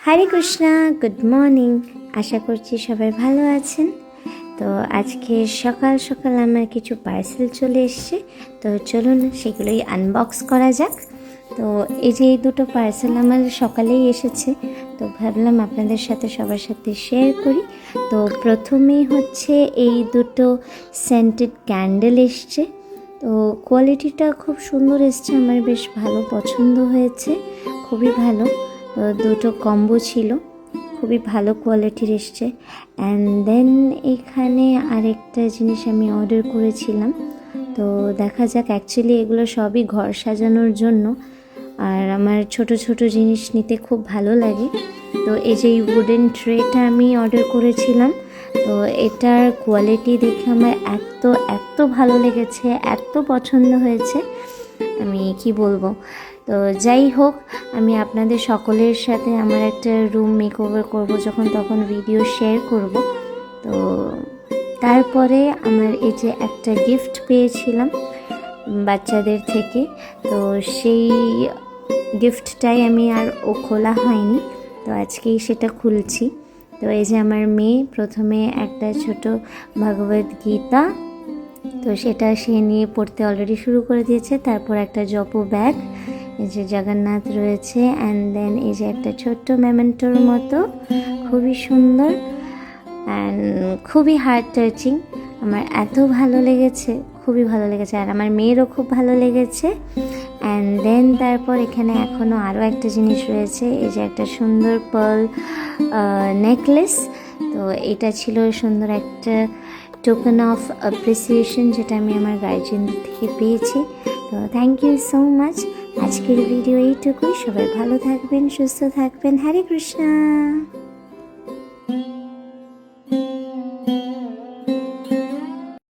হরে Krishna, good morning. আশা করছি সবাই ভালো আছেন। তো আজকে সকাল সকাল আমার কিছু পার্সেল চলে এসছে, তো চলুন সেগুলোই আনবক্স করা যাক। তো এই যে এই দুটো পার্সেল আমার সকালেই এসেছে, তো ভাবলাম আপনাদের সাথে সবার সাথে শেয়ার করি। তো প্রথমেই হচ্ছে এই দুটো সেন্টেড ক্যান্ডেল এসছে। তো কোয়ালিটিটা খুব সুন্দর এসছে, আমার বেশ ভালো পছন্দ হয়েছে, খুবই ভালো। তো দুটো কম্বো ছিল, খুবই ভালো কোয়ালিটির এসছে। অ্যান্ড দেন এখানে আরেকটা জিনিস আমি অর্ডার করেছিলাম, তো দেখা যাক। অ্যাকচুয়ালি এগুলো সবই ঘর সাজানোর জন্য, আর আমার ছোট ছোট জিনিস নিতে খুব ভালো লাগে। তো এই যে উডেন ট্রেটা আমি অর্ডার করেছিলাম, তো এটার কোয়ালিটি দেখে আমার এত ভালো লেগেছে, এত পছন্দ হয়েছে, আমি কি বলবো। তো যাই হোক, আমি আপনাদের সকলের সাথে আমার একটা রুম মেকওভার করব যখন, তখন ভিডিও শেয়ার করব। তো তারপরে আমার এই যে একটা গিফট পেয়েছিলাম বাচ্চাদের থেকে, তো সেই গিফটটাই আমি আর খোলা হয়নি, তো আজকেই সেটা খুলছি। তো এই যে আমার মেয়ে প্রথমে একটা ছোট ভগবদ গীতা, তো সেটা সে নিয়ে পড়তে অলরেডি শুরু করে দিয়েছে। তারপর একটা জপো ব্যাগ, এই যে জগন্নাথ রয়েছে। অ্যান্ড দেন এই যে একটা ছোট্ট মেমেন্টোর মতো, খুবই সুন্দর অ্যান্ড খুবই হার্ট টাচিং। আমার এত ভালো লেগেছে, খুবই ভালো লেগেছে, আর আমার মেয়েরও খুব ভালো লেগেছে। অ্যান্ড দেন তারপর এখানে এখনও আরও একটা জিনিস রয়েছে, এই যে একটা সুন্দর পার্ল নেকলেস। তো এটা ছিল সুন্দর একটা টোকেন অফ অ্যাপ্রিসিয়েশন, যেটা আমি আমার গার্জিয়ানদের থেকে পেয়েছি। তো থ্যাংক ইউ সো মাচ। আজকের ভিডিও এইটুকুই। সবাই ভালো থাকবেন, সুস্থ থাকবেন। হরে কৃষ্ণা।